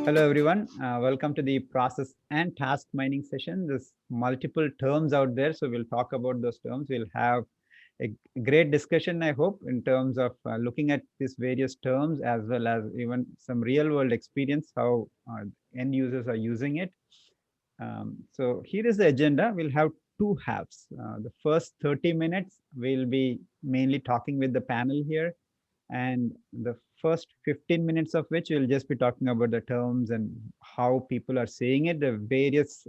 Hello, everyone. Welcome to the process and task mining session. There's multiple terms out there, so we'll talk about those terms. We'll have a great discussion, I hope, in terms of looking at these various terms as well as even some real world experience, how end users are using it. So here is the agenda. We'll have two halves. The first 30 minutes, we'll be mainly talking with the panel here, and the first 15 minutes of which we'll just be talking about the terms and how people are saying it, the various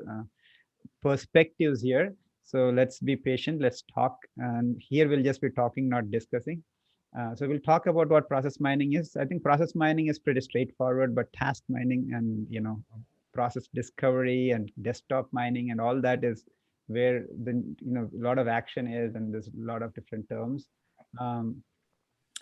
perspectives here. So let's be patient, let's talk. And here we'll just be talking, not discussing. So we'll talk about what process mining is. I think process mining is pretty straightforward, but task mining and process discovery and desktop mining and all that is where the a lot of action is, and there's a lot of different terms.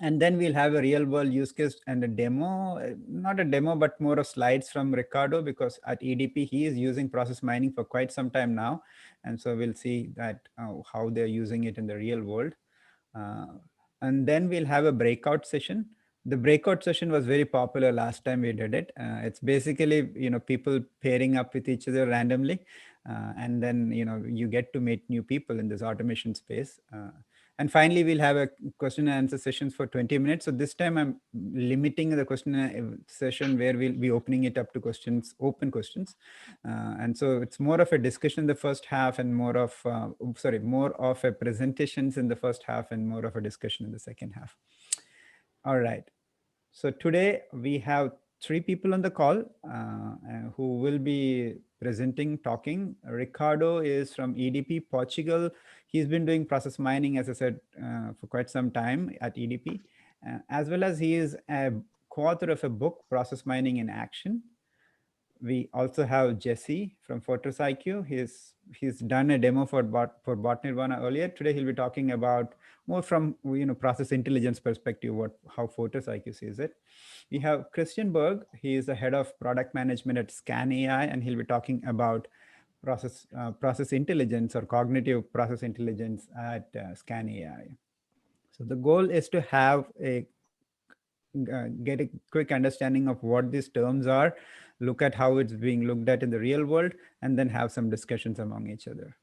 And then we'll have a real world use case and a demo, not a demo, but more of slides from Ricardo, because at EDP, he is using process mining for quite some time now. And so we'll see that how they're using it in the real world. And then we'll have a breakout session. The breakout session was very popular last time we did it. It's basically, people pairing up with each other randomly. And then, you get to meet new people in this automation space. And finally, we'll have a question and answer sessions for 20 minutes. So this time I'm limiting the question and session where we'll be opening it up to questions, open questions. And so it's more of a discussion in the first half and more of a presentations in the first half and more of a discussion in the second half. All right. So today we have three people on the call who will be presenting, talking. Ricardo is from EDP Portugal. He's been doing process mining, as I said, for quite some time at EDP, as well as he is a co-author of a book, Process Mining in Action. We also have Jesse from Fortress IQ. He's done a demo for BotNirvana earlier. Today he'll be talking about more from process intelligence perspective, how Fortress IQ sees it. We have Christian Berg. He is the head of product management at Scan AI, and he'll be talking about process intelligence or cognitive process intelligence at Scan AI. So the goal is to have get a quick understanding of what these terms are, look at how it's being looked at in the real world, and then have some discussions among each other.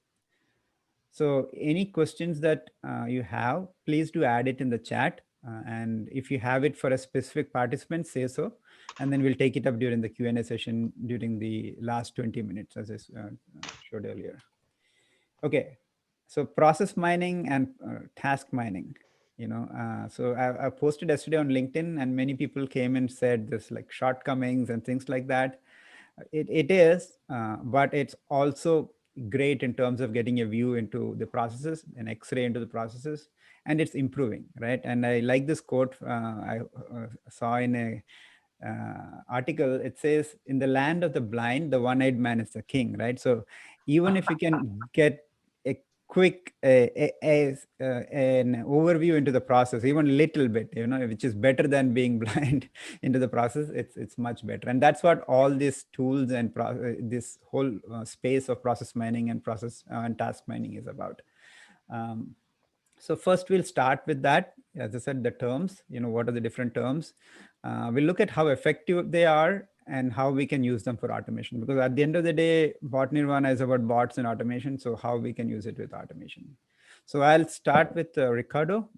So any questions that you have, please do add it in the chat. And if you have it for a specific participant, say so. And then we'll take it up during the Q&A session during the last 20 minutes, as I showed earlier. Okay, so process mining and task mining. So I posted yesterday on LinkedIn, and many people came and said there's like shortcomings and things like that. It is, but it's also great in terms of getting a view into the processes, an X-ray into the processes, and it's improving, right? And I like this quote I saw in a article. It says, "In the land of the blind, the one-eyed man is the king," right? So even if you can get a quick an overview into the process, even a little bit, which is better than being blind into the process, it's much better. And that's what all these tools and this whole space of process mining and process and task mining is about. So first we'll start with that. As I said, the terms, what are the different terms? We'll look at how effective they are and how we can use them for automation. Because at the end of the day, BotNirvana is about bots and automation. So how we can use it with automation. So I'll start with Ricardo.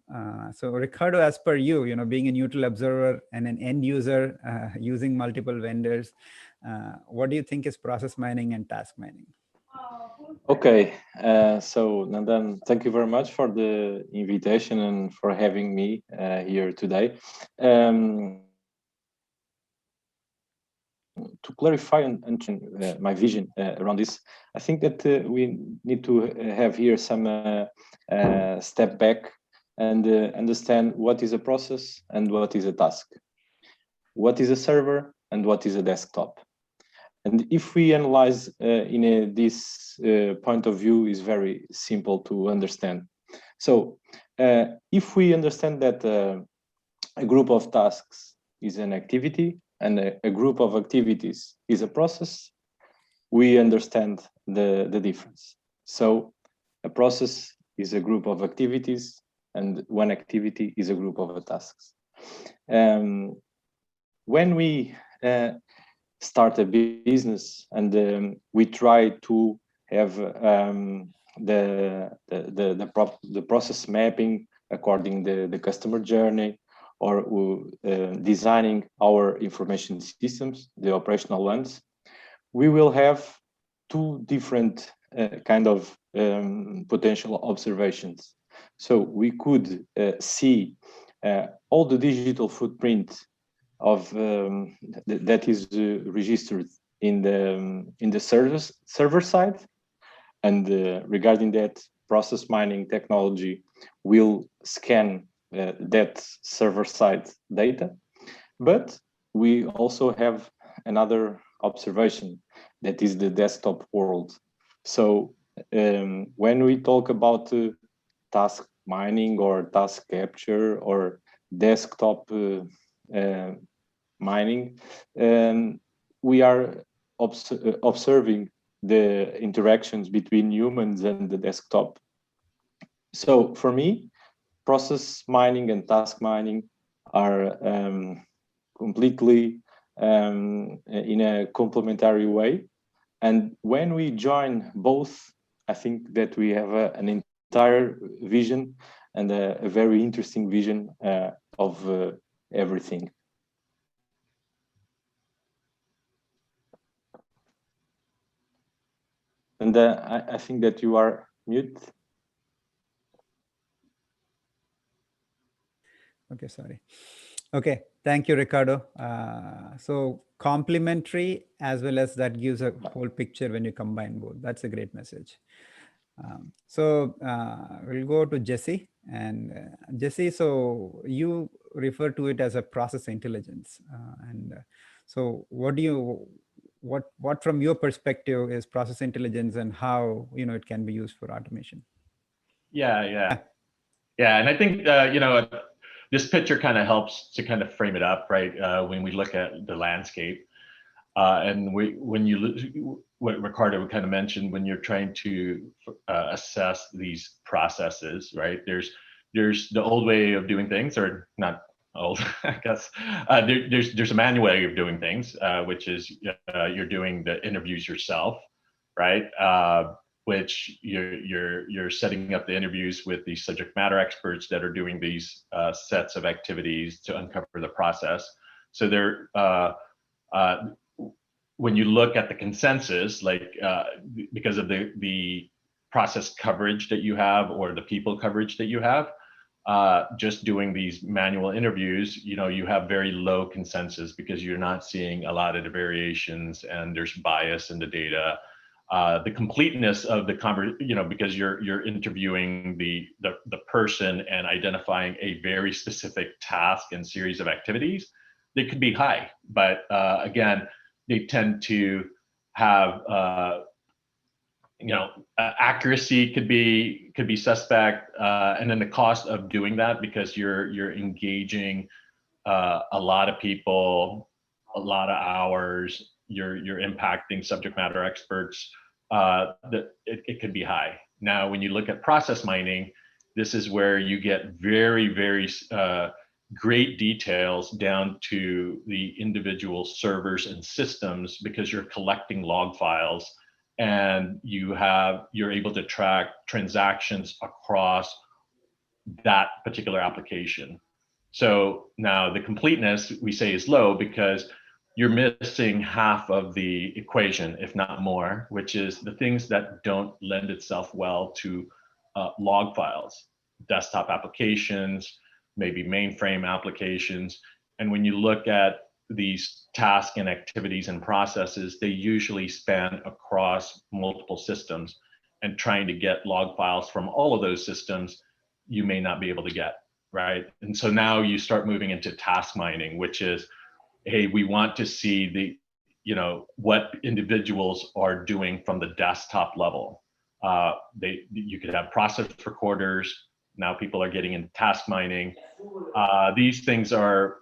So Ricardo, as per you, being a neutral observer and an end user using multiple vendors, what do you think is process mining and task mining? Okay, so Nandan, thank you very much for the invitation and for having me here today. To clarify and my vision around this, I think that we need to have here some step back and understand what is a process and what is a task, what is a server and what is a desktop. And if we analyze this point of view, is very simple to understand. So if we understand that a group of tasks is an activity and a group of activities is a process, we understand the difference. So a process is a group of activities and one activity is a group of tasks. When we start a business, and we try to have the process mapping according the customer journey, or designing our information systems, the operational ones, we will have two different kind of potential observations. So we could see all the digital footprint of that is registered in the server side, and regarding that, process mining technology will scan that server side data. But we also have another observation, that is the desktop world. So when we talk about task mining or task capture or desktop mining, we are observing the interactions between humans and the desktop. So for me, process mining and task mining are completely in a complementary way. And when we join both, I think that we have an entire vision and a very interesting vision of everything. And I think that you are mute. Okay, sorry. Okay, thank you, Ricardo. So complementary, as well as that gives a whole picture when you combine both. That's a great message. So we'll go to Jesse. And Jesse, so you refer to it as a process intelligence. So what from your perspective is process intelligence, and how it can be used for automation? Yeah. And I think this picture kind of helps to kind of frame it up, right? When we look at the landscape, and what Ricardo kind of mentioned, when you're trying to assess these processes, right? There's the old way of doing things, or not old, I guess. There's a manual way of doing things, which is you're doing the interviews yourself, right? Which you're setting up the interviews with the subject matter experts that are doing these sets of activities to uncover the process. So they're when you look at the consensus, like because of the process coverage that you have, or the people coverage that you have, just doing these manual interviews, you have very low consensus, because you're not seeing a lot of the variations, and there's bias in the data. The completeness of the because you're interviewing the person and identifying a very specific task and series of activities, they could be high, but again, they tend to have accuracy could be suspect, and then the cost of doing that, because you're engaging a lot of people, a lot of hours, you're impacting subject matter experts, that it could be high. Now, when you look at process mining, this is where you get very, very great details down to the individual servers and systems, because you're collecting log files, and you're able to track transactions across that particular application. So now the completeness, we say, is low, because you're missing half of the equation, if not more, which is the things that don't lend itself well to log files, desktop applications, maybe mainframe applications. And when you look at these tasks and activities and processes, they usually span across multiple systems, and trying to get log files from all of those systems, you may not be able to get, right? And so now you start moving into task mining, which is, hey, we want to see what individuals are doing from the desktop level. You could have process recorders. Now people are getting into task mining. These things are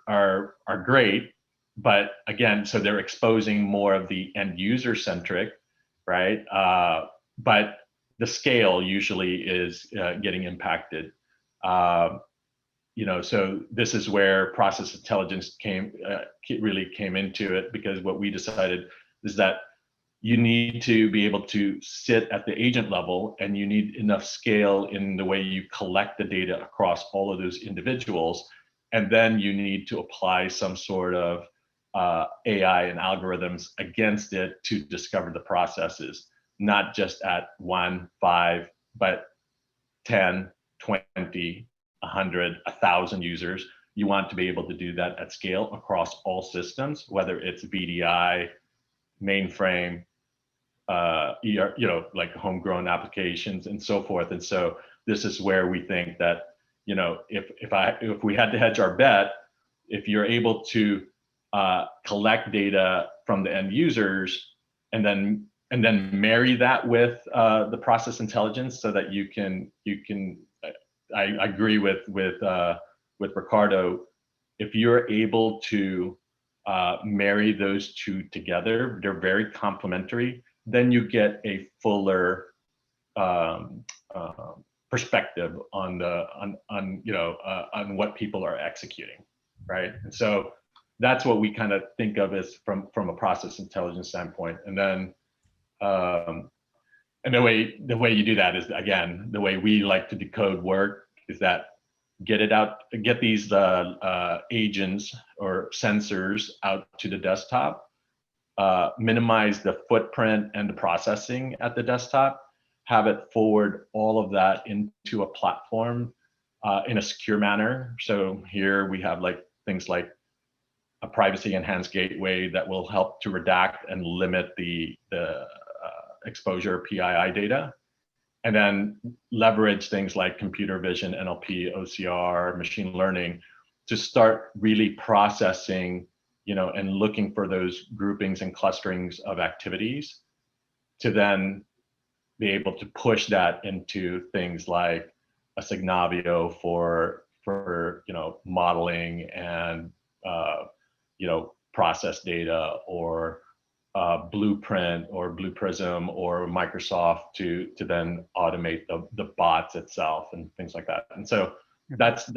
great, but again, so they're exposing more of the end user centric, right? But the scale usually is getting impacted. so this is where process intelligence really came into it, because what we decided is that you need to be able to sit at the agent level, and you need enough scale in the way you collect the data across all of those individuals. And then you need to apply some sort of AI and algorithms against it to discover the processes, not just at 1, 5, but 10, 20, 100, 1,000 users. You want to be able to do that at scale across all systems, whether it's VDI, mainframe, like homegrown applications and so forth. And so this is where we think that, if we had to hedge our bet, if you're able to collect data from the end users and then marry that with the process intelligence, so that you can. I agree with Ricardo. If you're able to marry those two together, they're very complementary. Then you get a fuller perspective on what people are executing, right? And so that's what we kind of think of as from a process intelligence standpoint. And then and the way you do that is, again, the way we like to decode work is that get these agents or sensors out to the desktop, minimize the footprint and the processing at the desktop, have it forward all of that into a platform in a secure manner. So here we have things like a privacy enhanced gateway that will help to redact and limit the exposure of PII data, and then leverage things like computer vision, NLP, OCR, machine learning to start really processing, and looking for those groupings and clusterings of activities, to then be able to push that into things like a Signavio for modeling and process data, or Blueprint or Blue Prism or Microsoft to then automate the bots itself and things like that. And so that's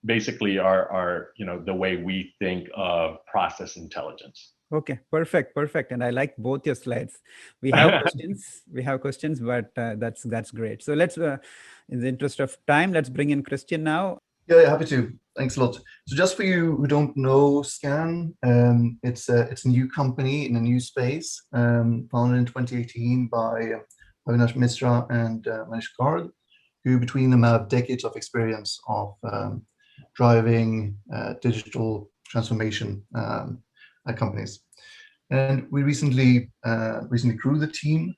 basically our the way we think of process intelligence. Okay, perfect. And I like both your slides. We have questions, but that's great. So let's, in the interest of time, let's bring in Christian now. Yeah, happy to. Thanks a lot. So just for you who don't know Scan, it's a new company in a new space, founded in 2018 by Avinash Misra and Manish Garg, who between them have decades of experience of driving digital transformation at companies. And we recently grew the team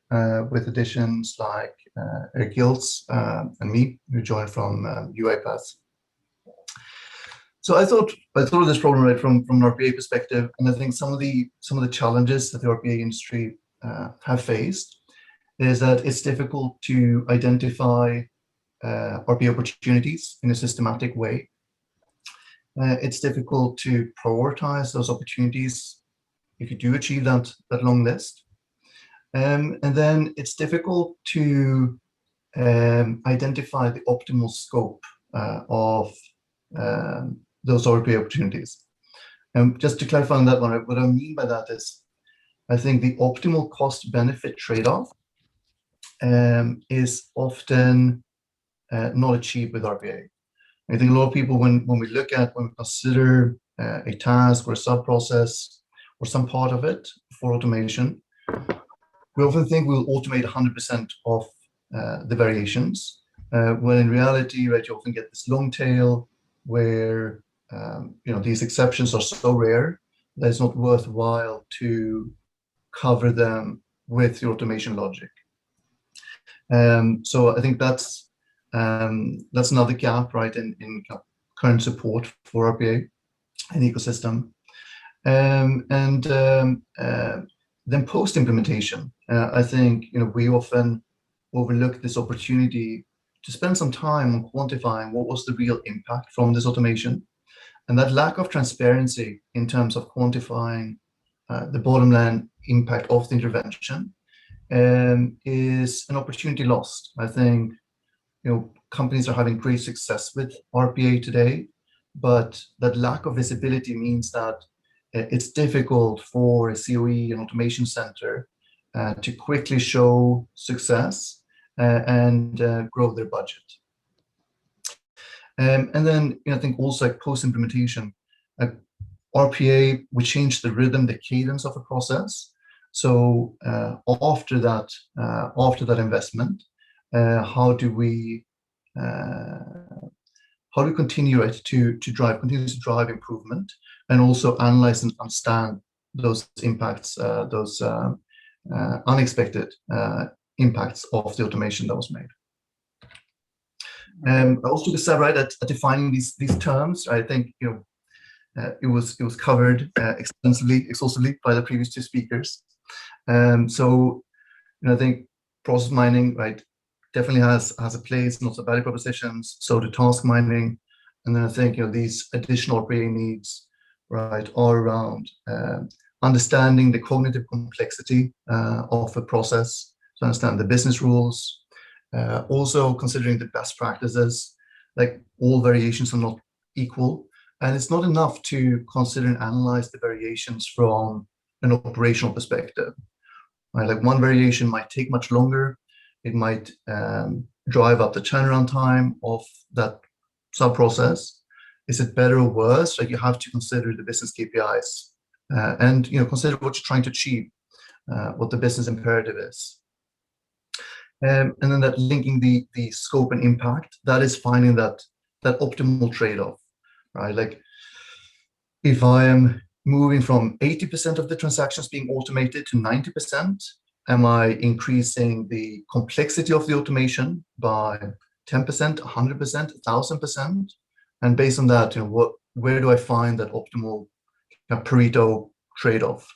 with additions like Eric Giltz and me, who joined from UiPath. So I thought of this problem right from an RPA perspective, and I think some of the challenges that the RPA industry have faced is that it's difficult to identify RPA opportunities in a systematic way. It's difficult to prioritize those opportunities if you do achieve that long list, and then it's difficult to identify the optimal scope of those RPA opportunities. And just to clarify on that one, what I mean by that is, I think the optimal cost-benefit trade-off is often not achieved with RPA. I think a lot of people, when we consider a task or a sub-process or some part of it for automation, we often think we'll automate 100% of the variations, when in reality, right, you often get this long tail where these exceptions are so rare that it's not worthwhile to cover them with the automation logic. So I think that's another gap, right, in current support for RPA and ecosystem. And then post-implementation, I think we often overlook this opportunity to spend some time on quantifying what was the real impact from this automation. And that lack of transparency in terms of quantifying the bottom line impact of the intervention is an opportunity lost. I think companies are having great success with RPA today, but that lack of visibility means that it's difficult for a COE, an automation center, to quickly show success and grow their budget. And then I think also like post-implementation, RPA, we change the rhythm, the cadence of a process. So after that investment, how do we continue it to continue to drive improvement, and also analyze and understand those impacts, those unexpected impacts of the automation that was made. I also decided at defining these terms. I think it was covered exhaustively by the previous two speakers. So I think process mining, right, definitely has a place and also value propositions. So the task mining, and then I think these additional RPA needs, right, are around understanding the cognitive complexity of a process, to understand the business rules, also considering the best practices. Like, all variations are not equal, and it's not enough to consider and analyze the variations from an operational perspective. Right? Like, one variation might take much longer. It might drive up the turnaround time of that sub-process. Is it better or worse? Like, you have to consider the business KPIs and consider what you're trying to achieve, what the business imperative is. And then that linking the scope and impact, that is finding that optimal trade-off, right? Like, if I am moving from 80% of the transactions being automated to 90%, am I increasing the complexity of the automation by 10%, 100%, 1,000%? And based on that, where do I find that optimal Pareto trade-off?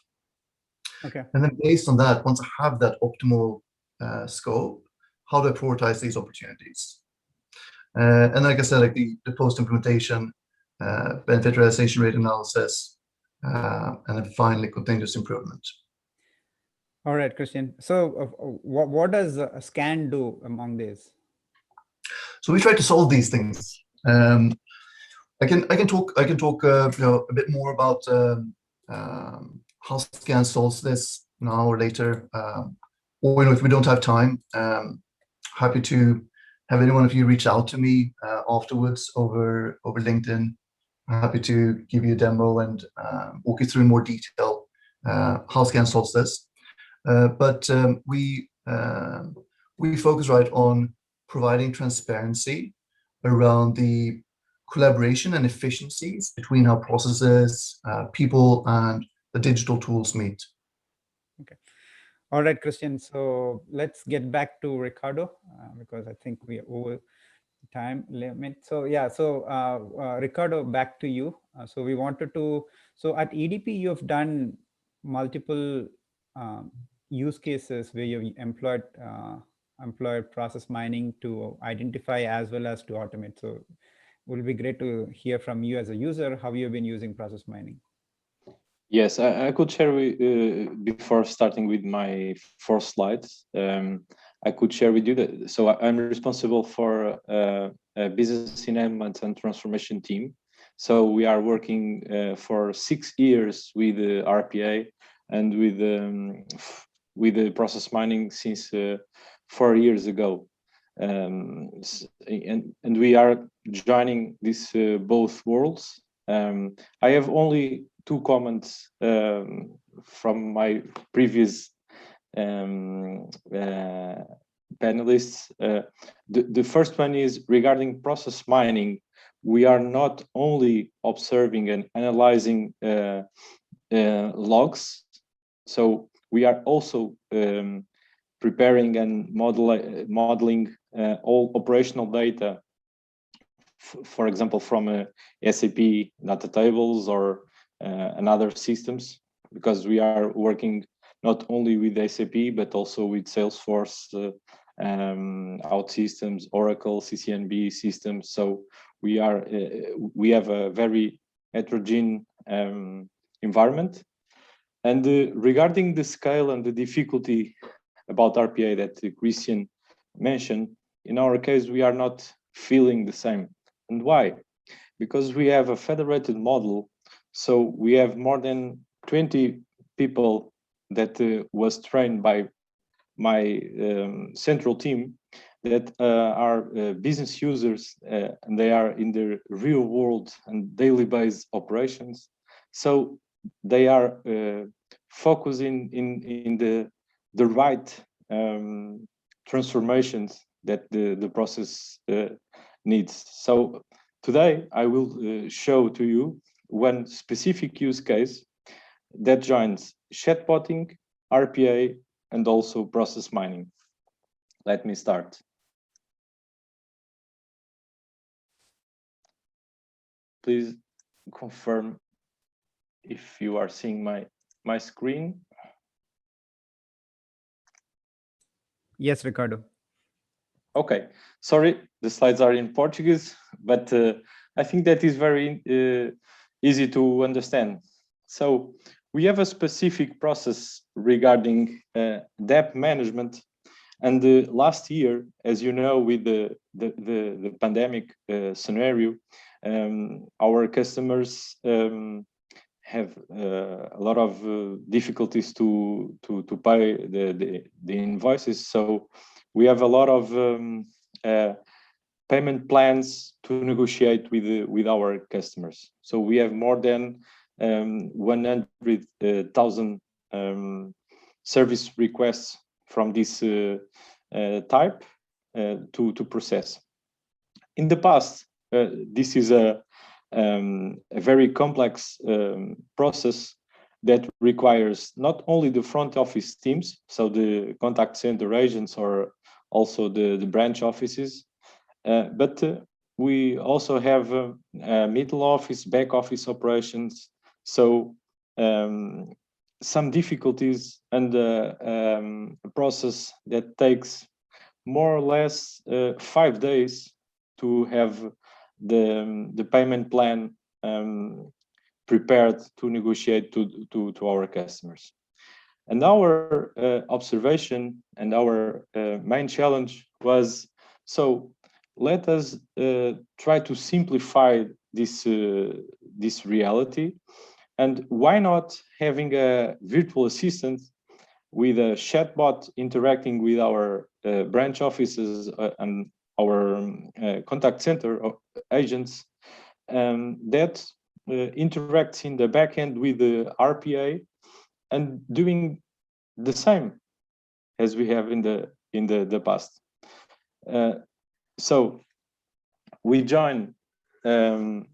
Okay. And then based on that, once I have that optimal scope, how do I prioritize these opportunities? And like I said, like the post-implementation benefit realization rate analysis, and then finally continuous improvement. All right, Christian. So what does SCAN do among these? So we try to solve these things. I can talk a bit more about how SCAN solves this now or later, or if we don't have time, happy to have any one of you reach out to me afterwards over LinkedIn. I'm happy to give you a demo and walk you through in more detail how SCAN solves this. But we focus right on providing transparency around the collaboration and efficiencies between how processes, people, and the digital tools meet. Okay. All right, Christian. So let's get back to Ricardo because I think we are over the time limit. So yeah, so Ricardo, back to you. So we wanted to, so at EDP, you have done multiple use cases where you've employed process mining to identify as well as to automate. So it will be great to hear from you as a user how you've been using process mining. Yes, I could share before starting with my first slides. I could share with you that. So I'm responsible for a business enablement and transformation team. So we are working for 6 years with RPA and with the process mining since 4 years ago, and we are joining these both worlds. I have only 2 comments from my previous panelists. The first one is regarding process mining. We are not only observing and analyzing logs, so we are also preparing and modeling all operational data, for example, from SAP data tables or another systems, because we are working not only with SAP but also with Salesforce, OutSystems, Oracle, CCNB systems. So we have a very heterogeneous environment. And regarding the scale and the difficulty about RPA that Christian mentioned, in our case, we are not feeling the same. And why? Because we have a federated model, so we have more than 20 people that was trained by my central team that are business users, and they are in the real world and daily based operations. So they are focusing in the right transformations that the process needs. So today I will show to you one specific use case that joins chatbotting, RPA, and also process mining. Let me start. Please confirm if you are seeing my screen. Yes, Ricardo. Okay, sorry, the slides are in Portuguese, but I think that is very easy to understand. So we have a specific process regarding debt management. And last year, as you know, with the pandemic scenario, our customers have a lot of difficulties to pay the invoices. So we have a lot of payment plans to negotiate with our customers. So we have more than 100,000 service requests from this type to process. In the past, this is a very complex process that requires not only the front office teams, so the contact center agents or also the branch offices, but we also have middle office, back office operations. So some difficulties and a process that takes more or less 5 days to have the payment plan prepared to negotiate to our customers. And our observation and our main challenge was, so let us try to simplify this reality. And why not having a virtual assistant with a chatbot interacting with our branch offices and our contact center agents that interacts in the backend with the RPA and doing the same as we have in the past. So we join the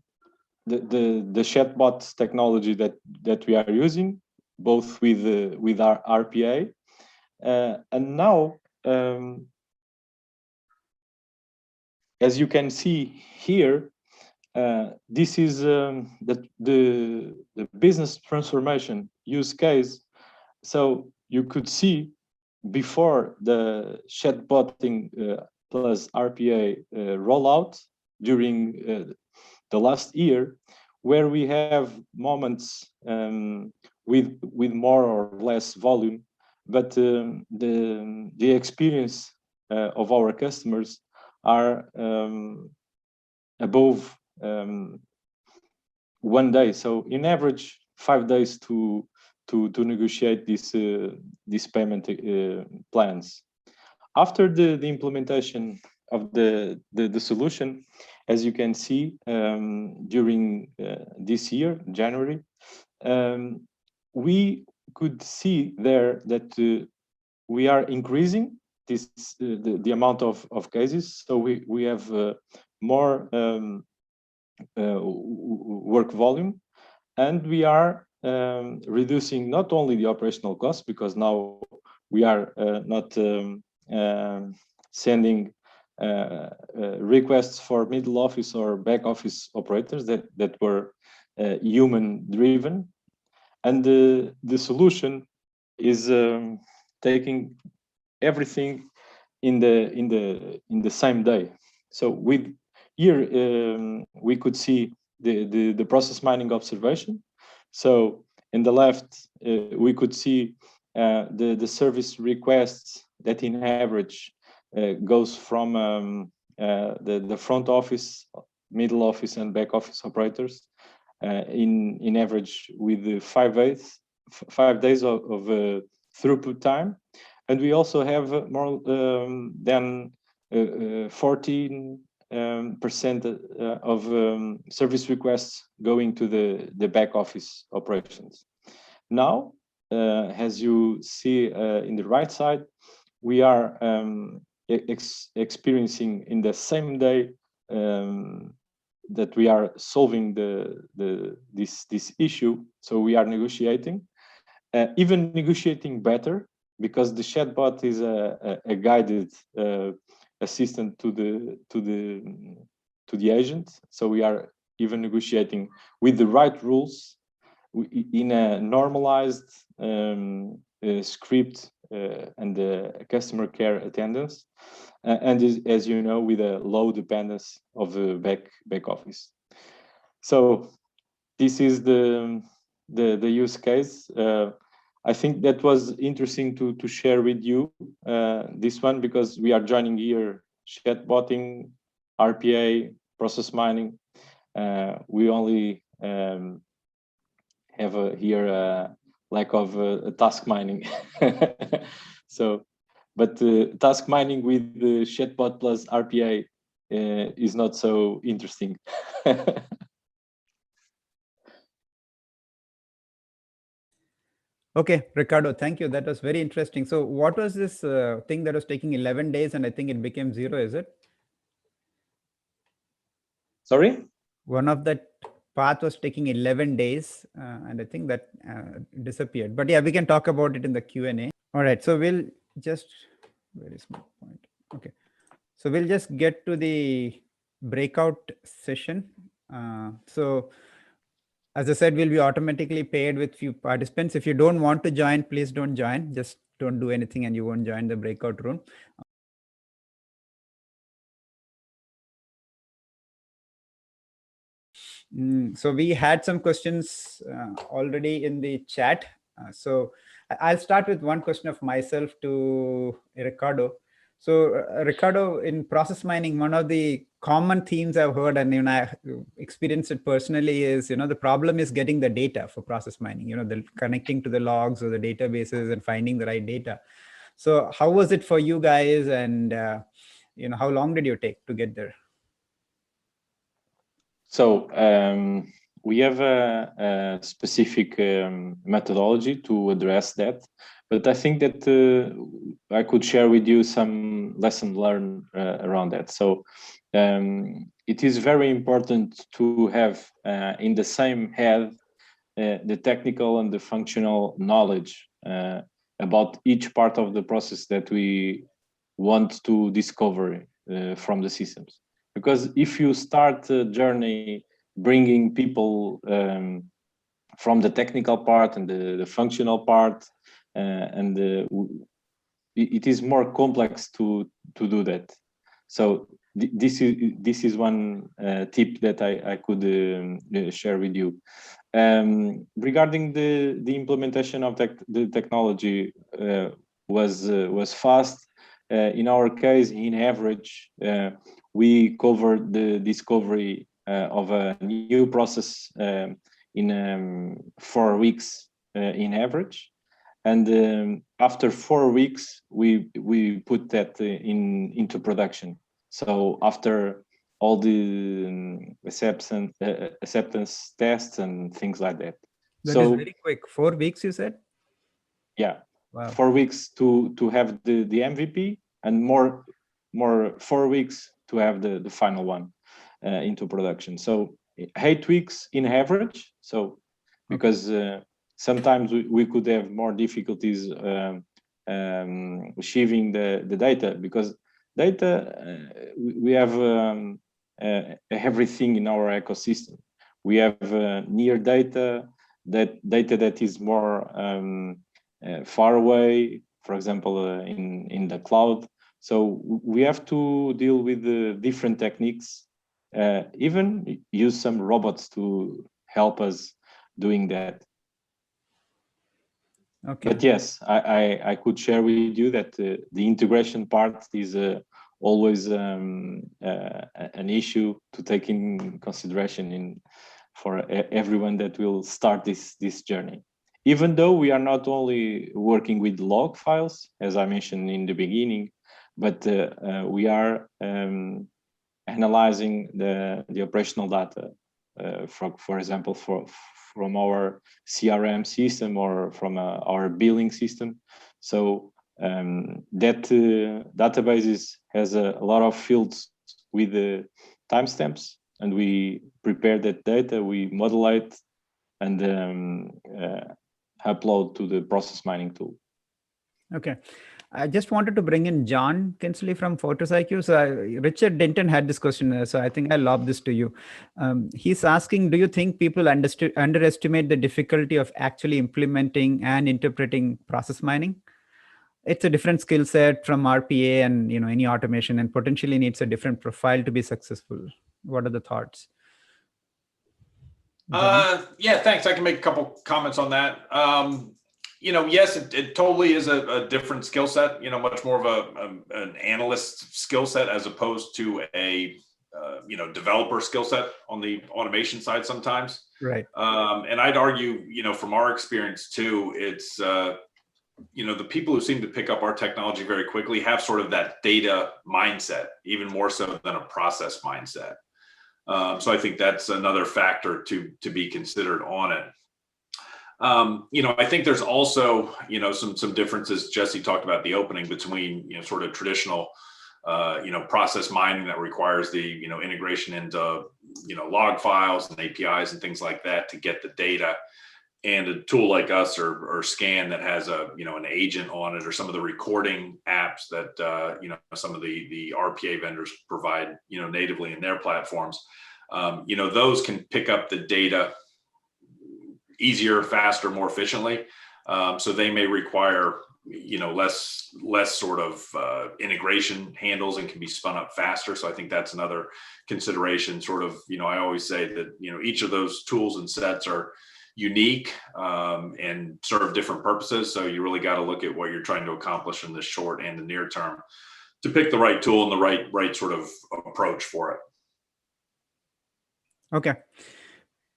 chatbot technology that we are using, both with our RPA, and now, as you can see here, this is the business transformation use case. So you could see before the chatbotting plus RPA rollout during the last year, where we have moments with more or less volume, but the experience of our customers are above 1 day. So in average, 5 days to negotiate these payment plans. After the implementation of the solution, as you can see, during this year, January, we could see there that we are increasing the amount of cases. So we have more work volume, and we are reducing not only the operational costs, because now we are not sending requests for middle office or back office operators that were human driven, and the solution is taking everything in the same day. So with here we could see the process mining observation. So in the left we could see the service requests that in average goes from the front office, middle office, and back office operators in average with 5 days of throughput time. And we also have more than 14% of service requests going to the back office operations. Now, as you see in the right side, we are experiencing in the same day that we are solving this issue. So we are negotiating, even negotiating better, because the chatbot is a guided assistant to the agent. So we are even negotiating with the right rules in a normalized script and customer care attendance, and as you know, with a low dependence of the back office. So this is the use case. I think that was interesting to share with you this one, because we are joining here chatbotting, RPA, process mining. We only have here a lack of task mining. So, but task mining with the chatbot plus RPA is not so interesting. Okay, Ricardo, thank you. That was very interesting. So what was this thing that was taking 11 days and I think it became 0, is it? Sorry? One of that path was taking 11 days and I think that disappeared. But yeah, we can talk about it in the Q&A. All right, so we'll just, where is my point? Okay, so we'll just get to the breakout session. So as I said, we'll be automatically paired with few participants. If you don't want to join, please don't join. Just don't do anything and you won't join the breakout room. So we had some questions already in the chat. So I'll start with one question of myself to Ricardo. So Ricardo, in process mining, one of the common themes I've heard, and I experienced it personally, is the problem is getting the data for process mining. The connecting to the logs or the databases and finding the right data. So how was it for you guys, and how long did you take to get there? So we have a specific methodology to address that, but I think that I could share with you some lessons learned around that. So it is very important to have in the same head the technical and the functional knowledge about each part of the process that we want to discover from the systems. Because if you start a journey bringing people from the technical part and the functional part, it is more complex to do that. So this is one tip that I could share with you. Regarding the implementation of the technology was fast. In our case, in average, we covered the discovery of a new process in 4 weeks in average, and after 4 weeks we put that into production. So after all the acceptance tests and things like that. That is very quick. 4 weeks, you said? Yeah. Wow. 4 weeks to have the MVP, and more 4 weeks to have the final one into production. So 8 weeks in average. So because sometimes we could have more difficulties achieving the data, because data, we have everything in our ecosystem. We have near data, that is more far away, for example, in the cloud. So we have to deal with the different techniques, even use some robots to help us doing that. Okay. But yes, I could share with you that the integration part is always an issue to take in consideration for everyone that will start this journey. Even though we are not only working with log files, as I mentioned in the beginning, but we are analyzing the operational data, for example, from our CRM system or from our billing system. So that databases has a lot of fields with the timestamps, and we prepare that data, we model it, and upload to the process mining tool. Okay. I just wanted to bring in John Kinsley from Fortress IQ. So Richard Denton had this question, so I think I'll lob this to you. He's asking, do you think people underestimate the difficulty of actually implementing and interpreting process mining? It's a different skill set from RPA and any automation, and potentially needs a different profile to be successful. What are the thoughts? Yeah, thanks. I can make a couple comments on that. Yes, it totally is a different skill set, much more of an analyst skill set as opposed to a, developer skill set on the automation side sometimes. Right. And I'd argue, from our experience too, it's, the people who seem to pick up our technology very quickly have sort of that data mindset, even more so than a process mindset. So I think that's another factor to be considered on it. I think there's also, some differences. Jesse talked about the opening between, sort of traditional, process mining that requires the, integration into, log files and APIs and things like that to get the data, and a tool like us or Scan that has a, an agent on it, or some of the recording apps that, some of the RPA vendors provide, natively in their platforms. Those can pick up the data easier, faster, more efficiently. So they may require, less sort of integration handles and can be spun up faster. So I think that's another consideration. Sort of, I always say that, each of those tools and sets are unique and serve different purposes. So you really got to look at what you're trying to accomplish in the short and the near term to pick the right tool and the right sort of approach for it. Okay.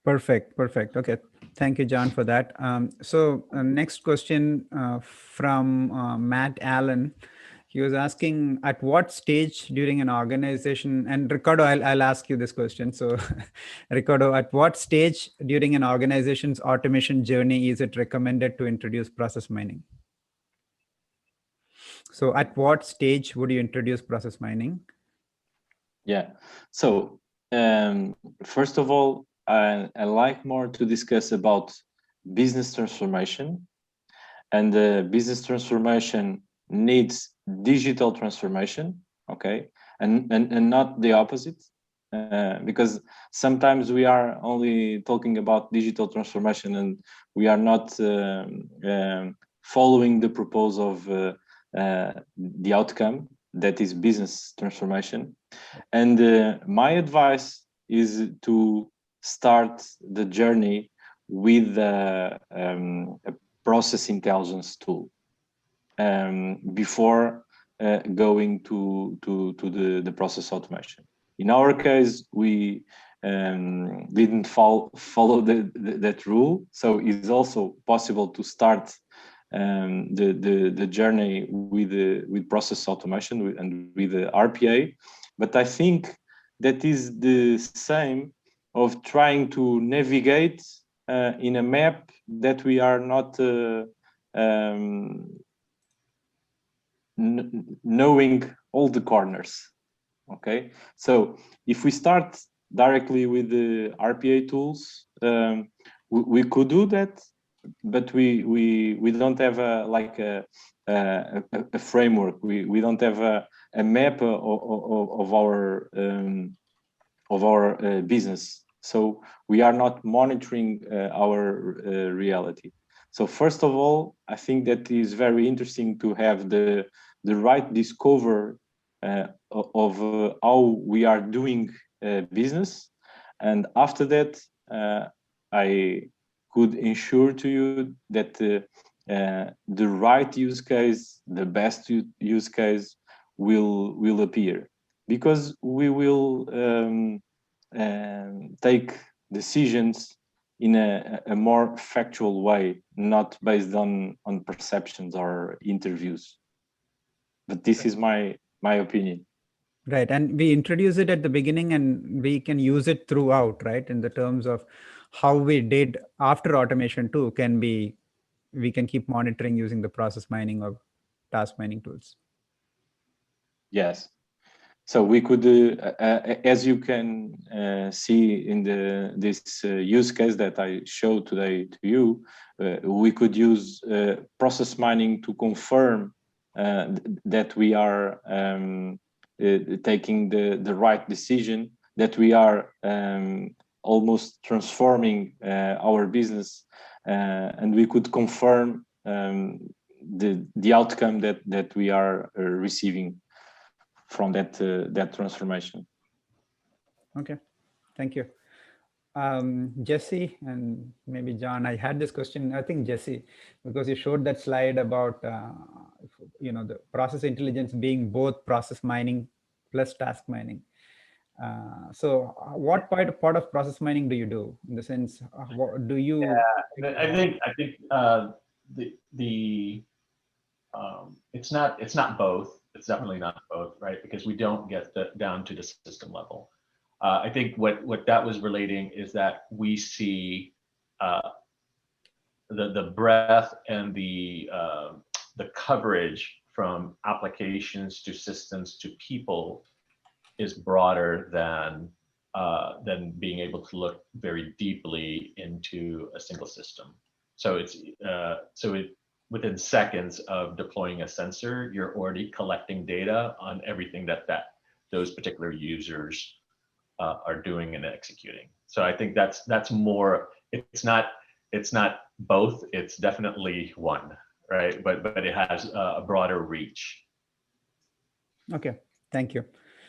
Perfect. Okay. Thank you, John, for that. So next question from Matt Allen. He was asking, at what stage during an organization, and Ricardo, I'll ask you this question. So Ricardo, at what stage during an organization's automation journey is it recommended to introduce process mining? So at what stage would you introduce process mining? Yeah. So first of all, I like more to discuss about business transformation, and the business transformation needs digital transformation, okay, and not the opposite, because sometimes we are only talking about digital transformation and we are not following the purpose of the outcome, that is business transformation. And my advice is to start the journey with a process intelligence tool before going to the process automation. In our case, we didn't follow that rule, so it's also possible to start the journey with process automation and with the RPA. But I think that is the same of trying to navigate in a map that we are not knowing all the corners. Okay, so if we start directly with the RPA tools, we could do that, but we don't have a framework. We don't have a map of our business. So we are not monitoring our reality. So first of all, I think that is very interesting to have the right discover of how we are doing business. And after that, I could ensure to you that the right use case, the best use case will appear, because we will take decisions in a more factual way, not based on perceptions or interviews. But this is my opinion. Right. And we introduce it at the beginning and we can use it throughout, right? In the terms of how we did after automation too, we can keep monitoring using the process mining or task mining tools. Yes. So we could, as you can see in this use case that I showed today to you, we could use process mining to confirm that we are taking the right decision, that we are almost transforming our business, and we could confirm the outcome that we are receiving from that transformation. Okay, thank you. Jesse and maybe John, I had this question, I think Jesse, because you showed that slide about, the process intelligence being both process mining plus task mining. So what part of process mining do you do? In the sense, what do you? Yeah, I think it's not both. It's definitely not both, right? Because we don't get down to the system level. I think what that was relating is that we see the breadth and the coverage from applications to systems to people is broader than being able to look very deeply into a single system. So within seconds of deploying a sensor, you're already collecting data on everything that those particular users are doing and executing. So I think that's more. It's not both. It's definitely one, right? But it has a broader reach. Okay, thank you.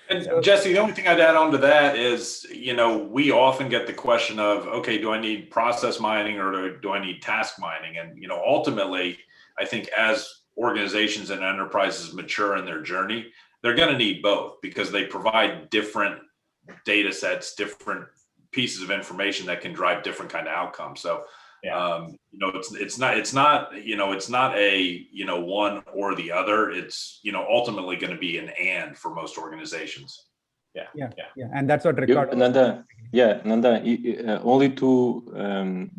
And Jesse, the only thing I'd add on to that is, we often get the question of, okay, do I need process mining or do I need task mining? And, ultimately, I think as organizations and enterprises mature in their journey, they're going to need both, because they provide different data sets, different pieces of information that can drive different kind of outcomes. So, Yeah. it's not a, one or the other. It's, ultimately going to be an and for most organizations. Yeah. And that's what Ricardo. Nanda, only to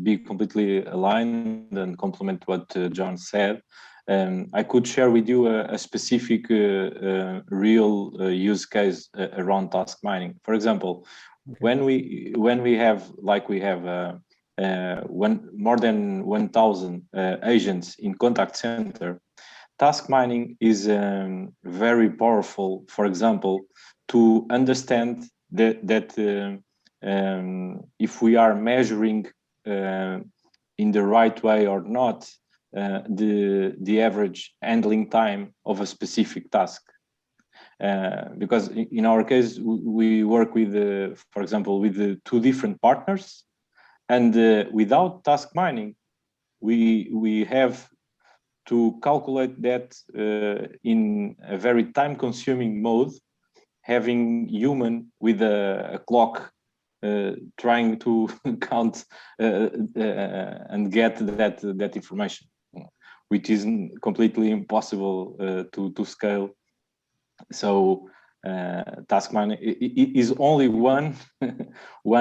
be completely aligned and complement what John said, I could share with you a specific real use case around task mining. For example, okay, when we have more than 1,000 agents in contact center, task mining is very powerful. For example, to understand that if we are measuring in the right way or not the average handling time of a specific task. Because in our case, we work with, for example, with the two different partners, and without task mining, we have to calculate that in a very time-consuming mode, having human with a clock trying to count and get that information, which is completely impossible to scale. So task mining is only one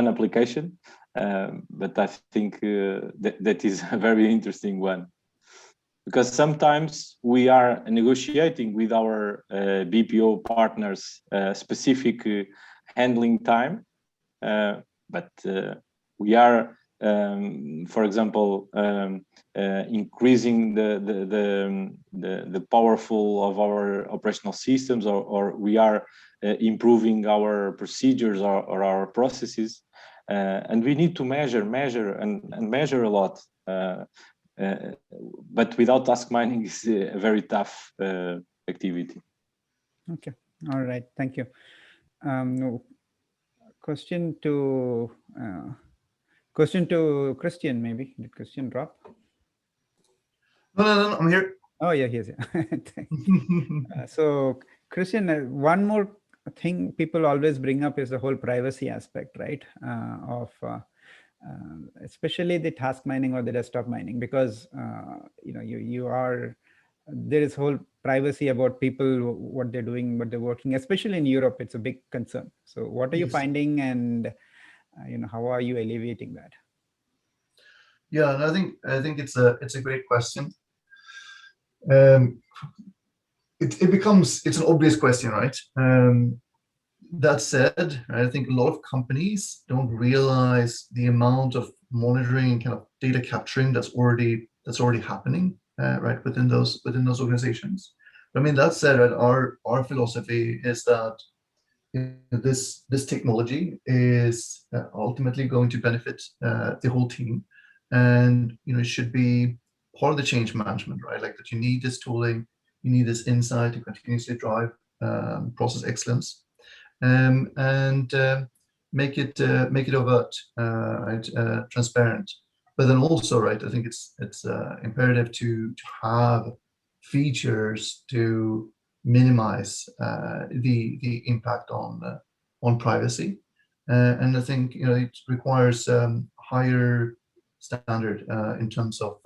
application, but I think that is a very interesting one, because sometimes we are negotiating with our BPO partners specific handling time, but we are, for example, increasing the powerful of our operational systems, or we are improving our procedures or our processes, and we need to measure and measure a lot. But without task mining, is a very tough activity. Okay, all right, thank you. Question to Christian, maybe. Did Christian drop? No, I'm here. Oh yeah, he's here. So Christian, one more thing people always bring up is the whole privacy aspect, right? Especially the task mining or the desktop mining, because there is whole privacy about people, what they're doing, what they're working, especially in Europe. It's a big concern. So what are you Yes. finding, and how are you alleviating that? Yeah, and I think it's a great question. It's an obvious question, right? That said, I think a lot of companies don't realize the amount of monitoring and kind of data capturing that's already happening, right, within those organizations. But I mean, that said, right, our philosophy is that this technology is ultimately going to benefit the whole team, and it should be part of the change management, right? Like that you need this tooling, you need this insight to continuously drive process excellence, and make it overt, right, transparent. But then also, right, I think it's imperative to have features to minimize the impact on privacy, and I think it requires higher standard in terms of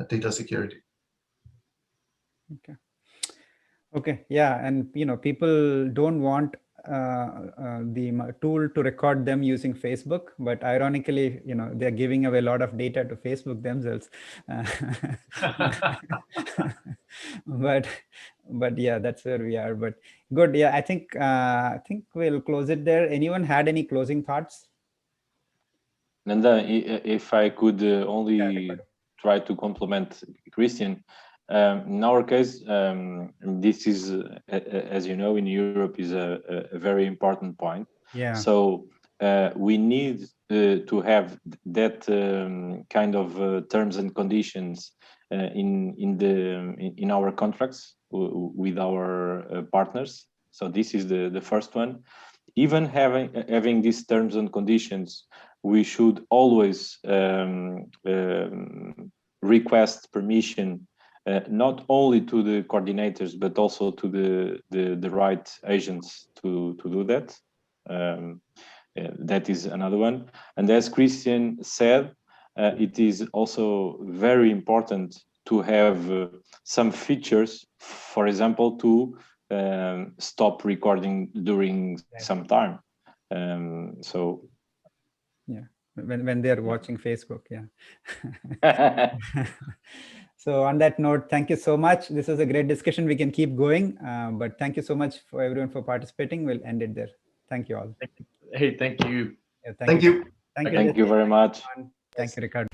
data security. Okay, yeah, and people don't want the tool to record them using Facebook, but ironically, they're giving away a lot of data to Facebook themselves. But yeah, that's where we are. But good, yeah, I think we'll close it there. Anyone had any closing thoughts? Nanda, if I could only try to complement Christian. In our case, this is, as you know, in Europe is a very important point. Yeah. So we need to have that kind of terms and conditions in our contracts with our partners. So this is the first one. Even having these terms and conditions, we should always request permission. Not only to the coordinators, but also to the right agents to do that. That is another one. And as Christian said, it is also very important to have some features, for example, to stop recording during some time. So yeah, when they're watching Facebook, yeah. So on that note, thank you so much. This was a great discussion. We can keep going, but thank you so much for everyone for participating. We'll end it there. Thank you all. Hey, thank you. Yeah, Thank you. Thank you. Thank you very much. Thank you, Ricardo.